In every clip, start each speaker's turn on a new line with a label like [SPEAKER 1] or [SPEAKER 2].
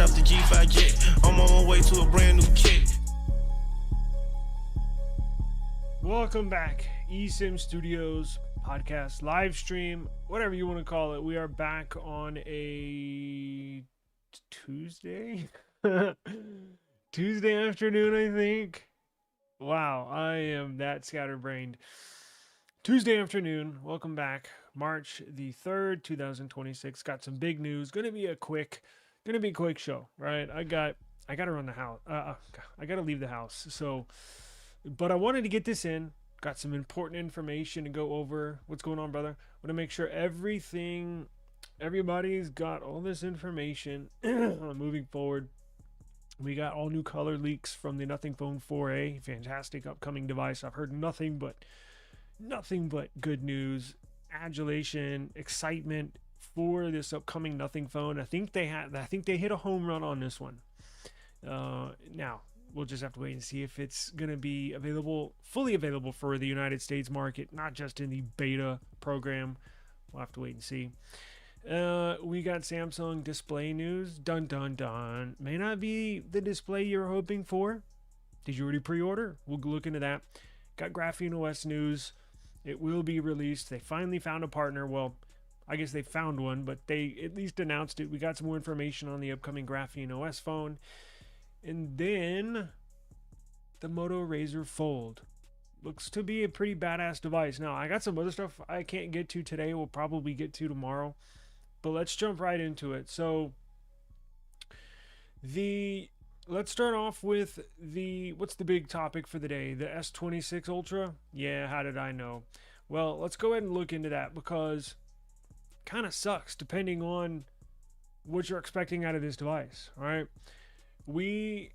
[SPEAKER 1] fresh off the G5 jet. I'm on my way to a brand new kit.
[SPEAKER 2] Welcome back, eSIMstudios podcast, live stream, whatever you want to call it. We are back on a Tuesday? Tuesday afternoon, I think. Wow, I am that scatterbrained. Tuesday afternoon, welcome back. March the 3rd, 2026. Got some big news. Gonna be a quick show, right? I gotta run the house. I gotta leave the house. So, but I wanted to get this in. Got some important information to go over. What's going on, brother? Want to make sure everybody's got all this information moving forward. We got all new color leaks from the Nothing Phone 4a, fantastic upcoming device. I've heard nothing but good news, adulation, excitement for this upcoming Nothing Phone. I think they hit a home run on this one. Now we'll just have to wait and see if it's going to be fully available for the United States market, not just in the beta program. We'll have to wait and see. We got Samsung display news. Dun dun dun. May not be the display you're hoping for. Did you already pre-order? We'll look into that. Got GrapheneOS news. It will be released. They finally found a partner. Well, I guess they found one, but they at least announced it. We got some more information on the upcoming GrapheneOS phone. And then the MOTO Razr Fold. Looks to be a pretty badass device. Now, I got some other stuff I can't get to today. We'll probably get to tomorrow. But let's jump right into it. So, let's start off with what's the big topic for the day? The S26 Ultra? Yeah, how did I know? Well, let's go ahead and look into that because it kind of sucks depending on what you're expecting out of this device, all right? We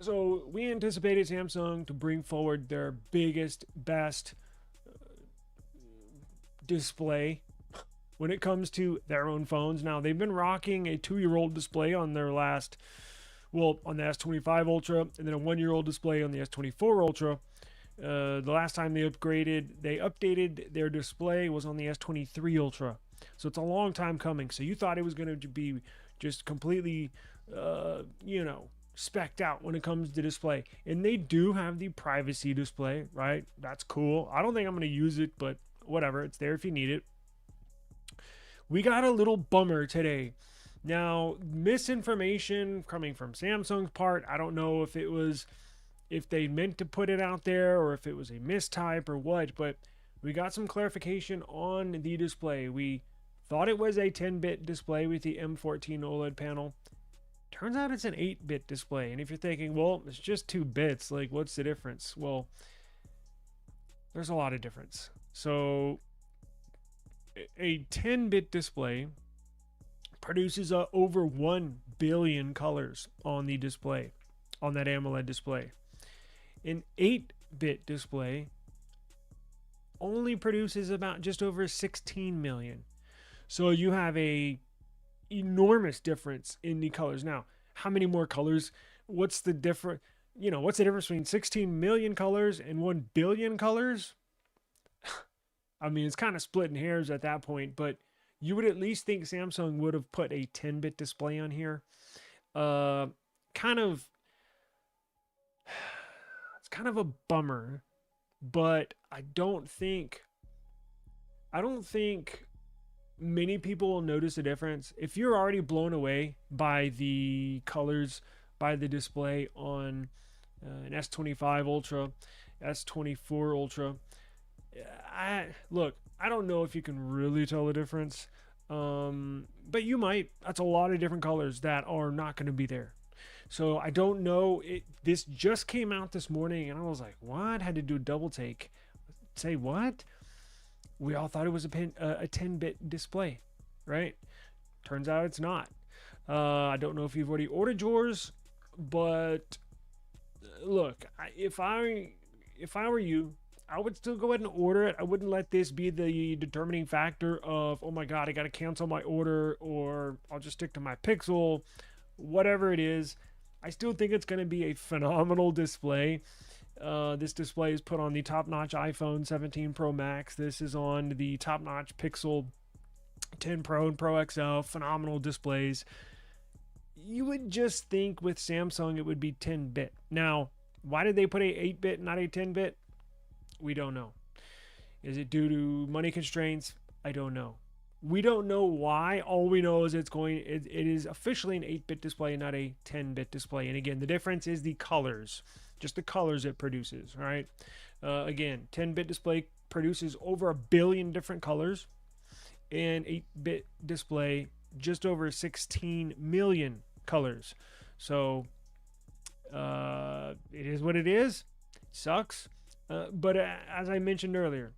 [SPEAKER 2] anticipated Samsung to bring forward their biggest, best display when it comes to their own phones. Now, they've been rocking a 2-year-old display on their on the S25 Ultra, and then a 1-year-old display on the S24 Ultra. The last time they updated their display was on the S23 Ultra. So it's a long time coming. So you thought it was going to be just completely, specced out when it comes to display. And they do have the privacy display, right? That's cool. I don't think I'm going to use it, but whatever. It's there if you need it. We got a little bummer today. Now, misinformation coming from Samsung's part. I don't know if they meant to put it out there or if it was a mistype or what, but we got some clarification on the display. We thought it was a 10-bit display with the M14 OLED panel. Turns out it's an 8-bit display. And if you're thinking, well, it's just 2 bits, like what's the difference? Well, there's a lot of difference. So a 10-bit display produces over 1 billion colors on the display, on that AMOLED display. An 8-bit display only produces about just over 16 million. So you have a enormous difference in the colors. Now, how many more colors? What's the difference? What's the difference between 16 million colors and 1 billion colors? I mean, it's kind of splitting hairs at that point, but you would at least think Samsung would have put a 10-bit display on here. It's kind of a bummer, but I don't think many people will notice a difference. If you're already blown away by the colors, by the display on an S25 Ultra, S24 Ultra, I don't know if you can really tell the difference, but you might. That's a lot of different colors that are not going to be there. So I don't know. This just came out this morning, and I was like, what? Had to do a double take. Say what? We all thought it was a 10-bit display, right? Turns out it's not. I don't know if you've already ordered yours, but look, if I were you, I would still go ahead and order it. I wouldn't let this be the determining factor of, oh my God, I got to cancel my order, or I'll just stick to my Pixel, whatever it is. I still think it's going to be a phenomenal display. This display is put on the top-notch iPhone 17 Pro Max. This is on the top-notch Pixel 10 Pro and Pro XL. Phenomenal displays. you would just think with Samsung it would be 10-bit. Now, why did they put a 8-bit, not a 10-bit? We don't know. Is it due to money constraints? I don't know. We don't know why. All we know is it is officially an 8-bit display, not a 10-bit display. And again, the difference is the colors, just the colors it produces, right? Again, 10-bit display produces over 1 billion different colors, and 8-bit display just over 16 million colors. So it is what it is. It sucks. But as I mentioned earlier,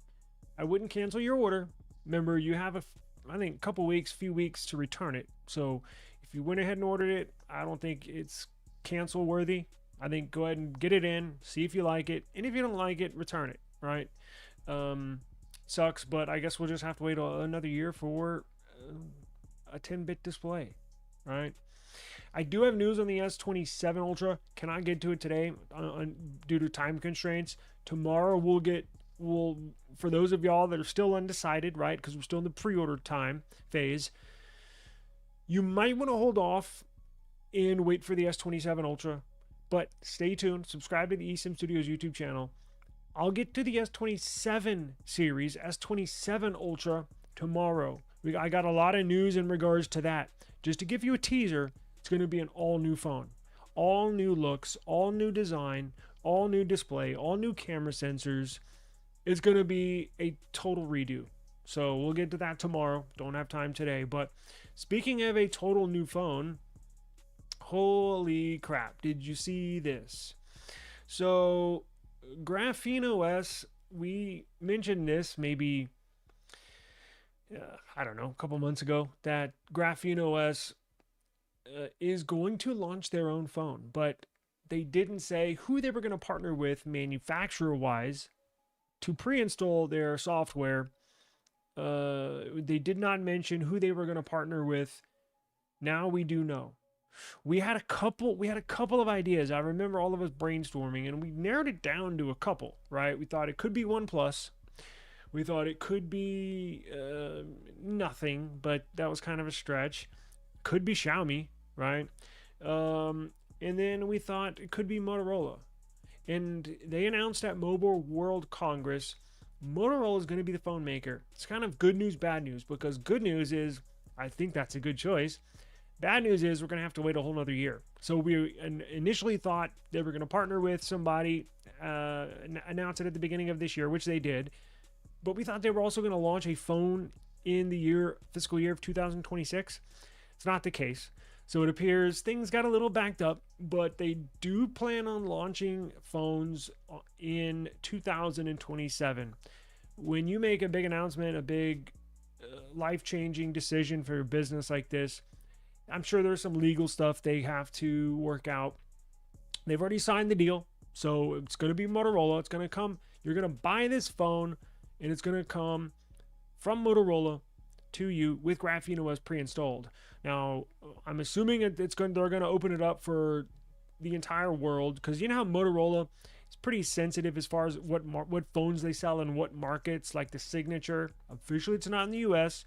[SPEAKER 2] I wouldn't cancel your order. Remember, you have I think a few weeks to return it. So if you went ahead and ordered it, I don't think it's cancel worthy. I think go ahead and get it in, see if you like it, and if you don't like it, return it, right? Sucks, but I guess we'll just have to wait another year for a 10-bit display, right? I do have news on the S27 Ultra. Cannot get to it today due to time constraints. Tomorrow we'll for those of y'all that are still undecided, right? Because we're still in the pre-order time phase. You might want to hold off and wait for the S27 Ultra, but stay tuned. Subscribe to the eSIMstudios YouTube channel. I'll get to the S27 series, S27 Ultra, tomorrow. I got a lot of news in regards to that. Just to give you a teaser, it's going to be an all-new phone. All new looks, all new design, all new display, all new camera sensors. It's going to be a total redo. So we'll get to that tomorrow. Don't have time today. But speaking of a total new phone, holy crap, did you see this? So GrapheneOS, we mentioned this maybe, I don't know, a couple months ago, that GrapheneOS is going to launch their own phone. But they didn't say who they were going to partner with manufacturer-wise to pre-install their software. They did not mention who they were going to partner with. Now we do know. We had a couple of ideas. I remember all of us brainstorming, and we narrowed it down to a couple, right? We thought it could be OnePlus. We thought it could be nothing, but that was kind of a stretch. Could be Xiaomi, right? And then we thought it could be Motorola. And they announced at Mobile World Congress, Motorola is going to be the phone maker. It's kind of good news, bad news, because good news is I think that's a good choice. Bad news is we're going to have to wait a whole nother year. So we initially thought they were going to partner with somebody, announce it at the beginning of this year, which they did. But we thought they were also going to launch a phone in the fiscal year of 2026. It's not the case. So it appears things got a little backed up, but they do plan on launching phones in 2027. When you make a big announcement, a big life-changing decision for your business like this, I'm sure there's some legal stuff they have to work out. They've already signed the deal, so it's going to be Motorola. It's going to come. You're going to buy this phone, and it's going to come from Motorola to you with GrapheneOS pre-installed. Now, I'm assuming they're going to open it up for the entire world, because you know how Motorola is pretty sensitive as far as what phones they sell in what markets, like the Signature. Officially, it's not in the U.S.,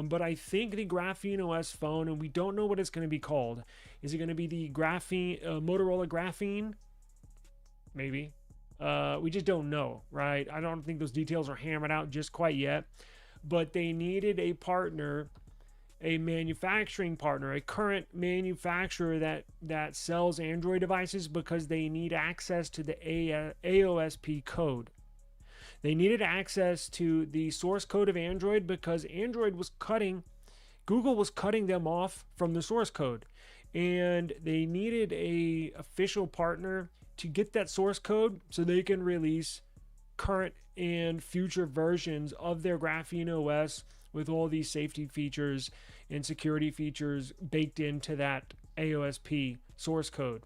[SPEAKER 2] but I think the GrapheneOS phone, and we don't know what it's going to be called. Is it going to be the Motorola Graphene? Maybe. We just don't know, right? I don't think those details are hammered out just quite yet. But they needed a partner, a manufacturing partner, a current manufacturer that sells Android devices, because they need access to the AOSP code. They needed access to the source code of Android because Google was cutting them off from the source code. And they needed a official partner to get that source code so they can release current and future versions of their GrapheneOS with all these safety features and security features baked into that AOSP source code.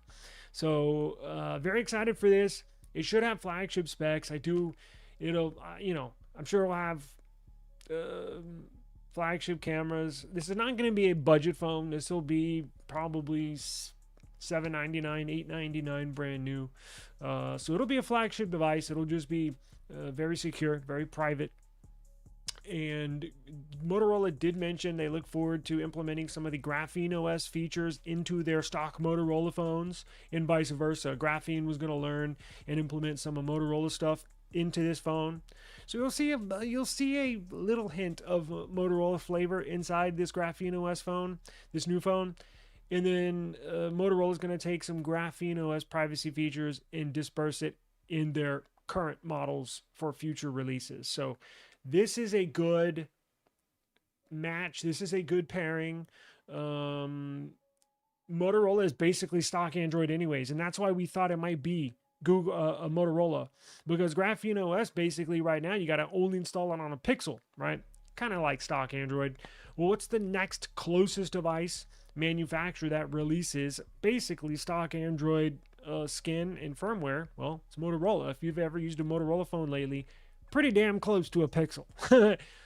[SPEAKER 2] So very excited for this. It should have flagship specs. I'm sure it'll have flagship cameras. This is not going to be a budget phone. This will be probably $799, $899 brand new. So it'll be a flagship device. It'll just be very secure, very private. And Motorola did mention they look forward to implementing some of the GrapheneOS features into their stock Motorola phones, and vice versa. Graphene was going to learn and implement some of Motorola stuff into this phone. So you'll see a little hint of Motorola flavor inside this GrapheneOS phone, this new phone. And then Motorola is going to take some GrapheneOS privacy features and disperse it in their current models for future releases. So this is a good match. This is a good pairing. Motorola is basically stock Android anyways, and that's why we thought it might be Google, Motorola, because GrapheneOS basically right now you got to only install it on a Pixel, right? Kind of like stock Android. Well, what's the next closest device manufacturer that releases basically stock Android skin and firmware? Well, it's Motorola. If you've ever used a Motorola phone lately, pretty damn close to a Pixel.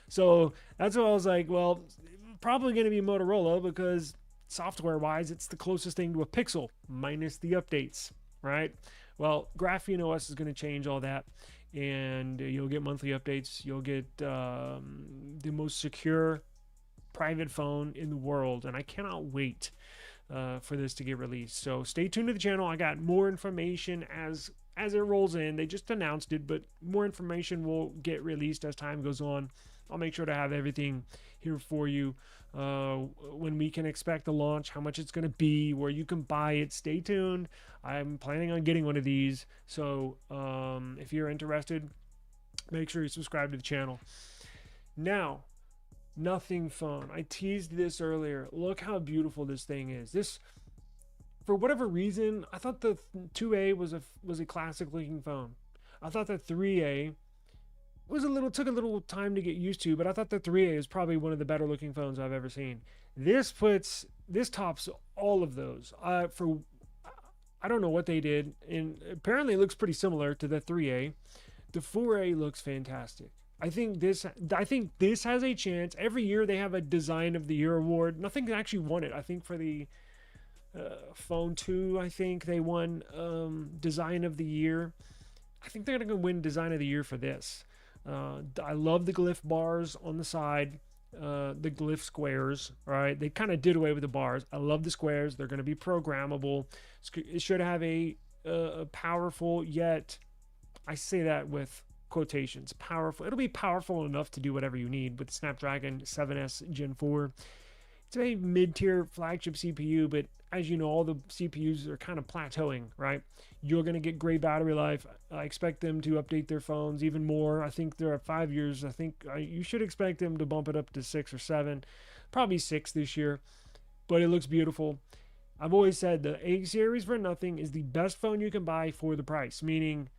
[SPEAKER 2] So that's why I was like, well, probably going to be Motorola because software wise it's the closest thing to a Pixel minus the updates, right? Well, GrapheneOS is going to change all that, and you'll get monthly updates. You'll get the most secure private phone in the world, and I cannot wait for this to get released. So stay tuned to the channel. I got more information as it rolls in. They just announced it, but more information will get released as time goes on. I'll make sure to have everything here for you when we can expect the launch, how much it's going to be, where you can buy it. Stay tuned. I'm planning on getting one of these, so if you're interested, make sure you subscribe to the channel. Now, Nothing phone. I teased this earlier. Look how beautiful this thing is. This, for whatever reason, I thought the 2A was a classic looking phone. I thought the 3A took a little time to get used to, but I thought the 3A is probably one of the better looking phones I've ever seen. This tops all of those. I don't know what they did, and apparently it looks pretty similar to the 3A. The 4A looks fantastic. I think this has a chance. Every year they have a Design of the Year award. Nothing actually won it. I think for the Phone 2, I think they won Design of the Year. I think they're going to win Design of the Year for this. I love the glyph bars on the side, the glyph squares. Right, they kind of did away with the bars. I love the squares. They're going to be programmable. It should have a powerful, yet I say that with quotations, powerful. It'll be powerful enough to do whatever you need with Snapdragon 7S Gen 4. It's a mid-tier flagship CPU, but as you know, all the CPUs are kind of plateauing, right? You're going to get great battery life. I expect them to update their phones even more. I think they're at 5 years. I think you should expect them to bump it up to 6 or 7, probably 6 this year, but it looks beautiful. I've always said the A series for nothing is the best phone you can buy for the price, meaning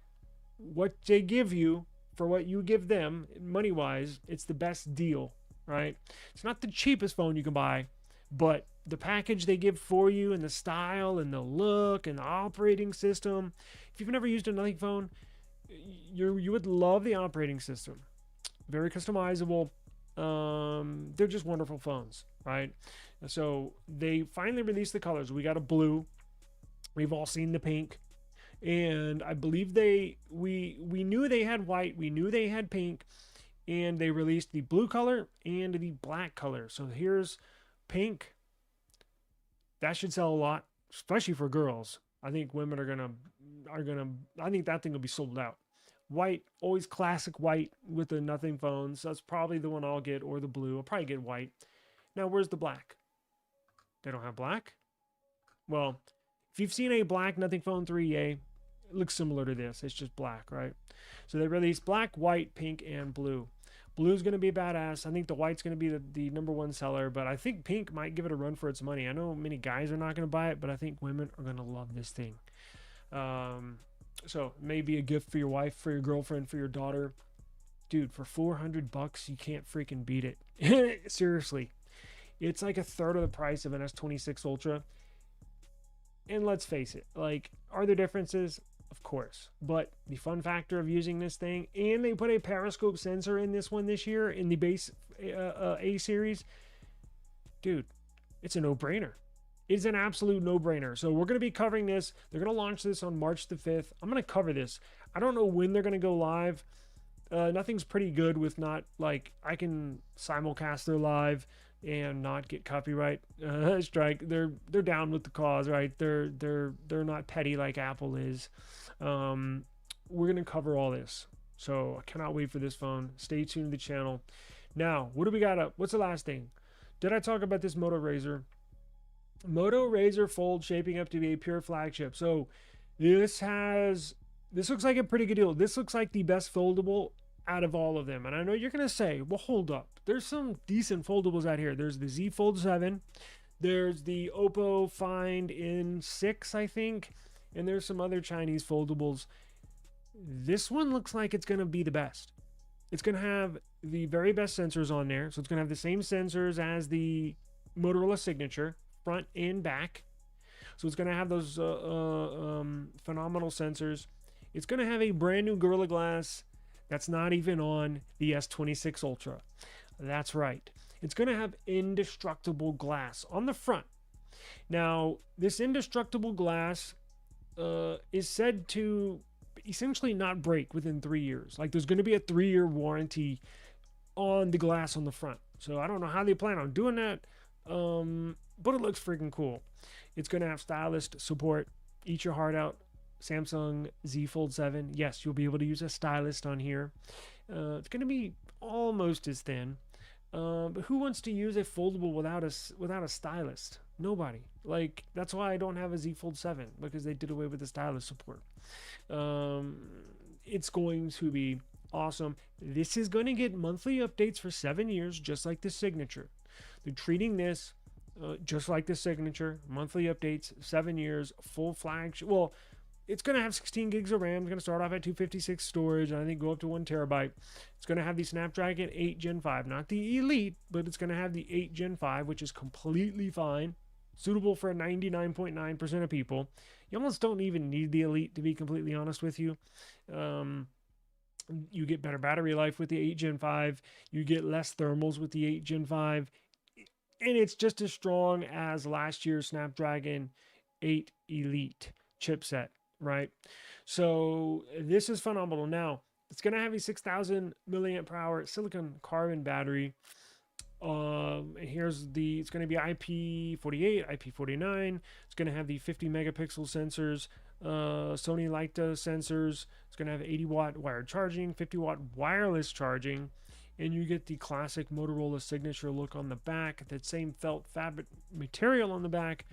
[SPEAKER 2] what they give you for what you give them money-wise, it's the best deal, right? It's not the cheapest phone you can buy, but the package they give for you and the style and the look and the operating system. If you've never used a Nothing phone, you would love the operating system. Very customizable. They're just wonderful phones, right? So they finally released the colors. We got a blue. We've all seen the pink. And I believe we knew they had white, we knew they had pink, and they released the blue color and the black color. So here's pink. That should sell a lot, especially for girls. I think women are gonna I think that thing will be sold out. White, always classic white with the Nothing phones. That's probably the one I'll get, or the blue. I'll probably get white. Now where's the black? They don't have black? Well, if you've seen a black Nothing phone 3A, it looks similar to this. It's just black, right? So they released black, white, pink, and blue. Blue's going to be badass. I think the white's going to be the number one seller, but I think pink might give it a run for its money. I know many guys are not going to buy it, but I think women are going to love this thing. So maybe a gift for your wife, for your girlfriend, for your daughter. Dude, for $400, you can't freaking beat it. Seriously. It's like a third of the price of an S26 Ultra. And let's face it, like, are there differences? Of course. But the fun factor of using this thing, and they put a periscope sensor in this one this year in the base A series. Dude, it's a no-brainer. It's an absolute no-brainer. So we're going to be covering this. They're going to launch this on March the 5th. I'm going to cover this. I don't know when they're going to go live. Nothing's pretty good with not like I can simulcast their live and not get copyright strike. They're down with the cause, right? They're not petty like Apple is. We're gonna cover all this, so I cannot wait for this phone. Stay tuned to the channel. Now, what do we got up? What's the last thing? Did I talk about this Moto Razr? Moto Razr Fold shaping up to be a pure flagship. So this looks like a pretty good deal. This looks like the best foldable out of all of them. And I know you're going to say, well, hold up. There's some decent foldables out here. There's the Z Fold 7. There's the Oppo Find N6, I think. And there's some other Chinese foldables. This one looks like it's going to be the best. It's going to have the very best sensors on there. So it's going to have the same sensors as the Motorola Signature, front and back. So it's going to have those phenomenal sensors. It's going to have a brand new Gorilla Glass that's not even on the S26 Ultra. That's right. It's going to have indestructible glass on the front. Now, this indestructible glass is said to essentially not break within 3 years. Like, there's going to be a 3-year warranty on the glass on the front. So I don't know how they plan on doing that, but it looks freaking cool. It's going to have stylist support. Eat your heart out. Samsung Z Fold 7. Yes, you'll be able to use a stylist on here. It's going to be almost as thin. But who wants to use a foldable without a stylist? Nobody. Like, that's why I don't have a Z Fold 7, because they did away with the stylist support. It's going to be awesome. This is going to get monthly updates for 7 years, just like the Signature. They're treating this just like the Signature. Monthly updates, 7 years, full flagship. Well, it's going to have 16 gigs of RAM. It's going to start off at 256 storage, and I think go up to 1 terabyte. It's going to have the Snapdragon 8 Gen 5, not the Elite, but it's going to have the 8 Gen 5, which is completely fine, suitable for 99.9% of people. You almost don't even need the Elite, to be completely honest with you. You get better battery life with the 8 Gen 5. You get less thermals with the 8 Gen 5. And it's just as strong as last year's Snapdragon 8 Elite chipset, right? So this is phenomenal. Now, it's going to have a 6,000 milliamp hour silicon carbon battery. It's going to be IP48, IP49. It's going to have the 50 megapixel sensors, Sony Leica sensors. It's going to have 80 watt wired charging, 50 watt wireless charging, and you get the classic Motorola Signature look on the back, that same felt fabric material on the back.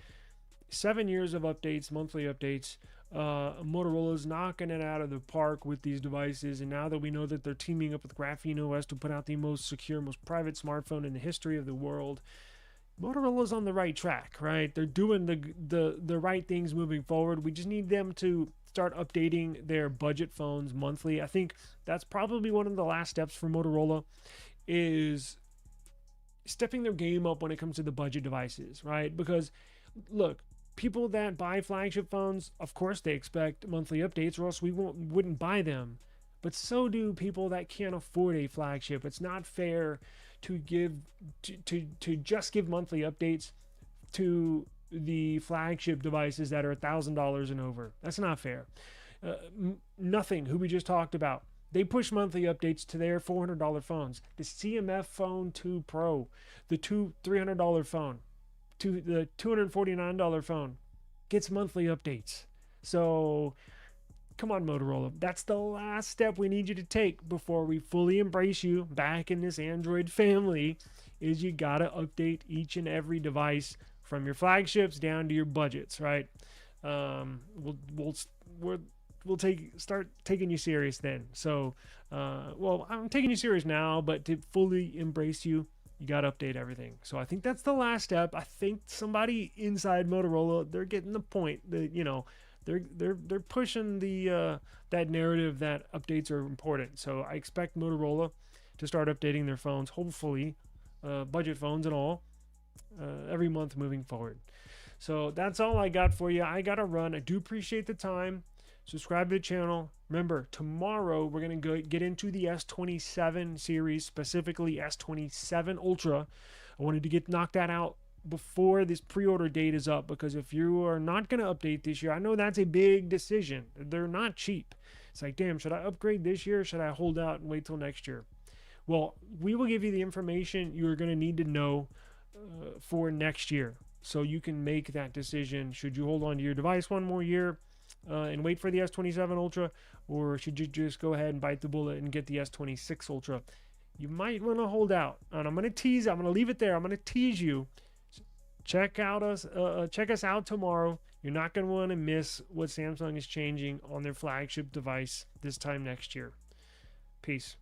[SPEAKER 2] 7 years of updates, monthly updates. Motorola's knocking it out of the park with these devices, and now that we know that they're teaming up with GrapheneOS to put out the most secure, most private smartphone in the history of the world, Motorola's on the right track, right? They're doing the right things moving forward. We just need them to start updating their budget phones monthly. I think that's probably one of the last steps for Motorola, is stepping their game up when it comes to the budget devices, right? Because look, people that buy flagship phones, of course they expect monthly updates, or else we wouldn't buy them. But so do people that can't afford a flagship. It's not fair to just give monthly updates to the flagship devices that are $1,000 and over. That's not fair. Nothing, who we just talked about, they push monthly updates to their $400 phones. The CMF Phone 2 Pro, the $300 phone, to the $249 phone gets monthly updates. So come on, Motorola, that's the last step we need you to take before we fully embrace you back in this Android family, is you gotta update each and every device from your flagships down to your budgets, right? We'll start taking you serious then. So well, I'm taking you serious now, but to fully embrace you, you got to update everything. So I think that's the last step. I think somebody inside Motorola, they're getting the point that, you know, they're pushing the that narrative that updates are important. So I expect Motorola to start updating their phones, hopefully budget phones and all, every month moving forward. So that's all I got for you. I got to run. I do appreciate the time. Subscribe to the channel. Remember, tomorrow we're going to get into the S27 series, specifically S27 Ultra. I wanted to knock that out before this pre-order date is up, because if you are not going to update this year, I know that's a big decision. They're not cheap. It's like, damn, should I upgrade this year? Or should I hold out and wait till next year? Well, we will give you the information you're going to need to know for next year, so you can make that decision. Should you hold on to your device one more year and wait for the S27 Ultra, or should you just go ahead and bite the bullet and get the S26 Ultra? You might want to hold out, and I'm going to leave it there. I'm going to tease you. Check us out tomorrow. You're not going to want to miss what Samsung is changing on their flagship device this time next year. Peace.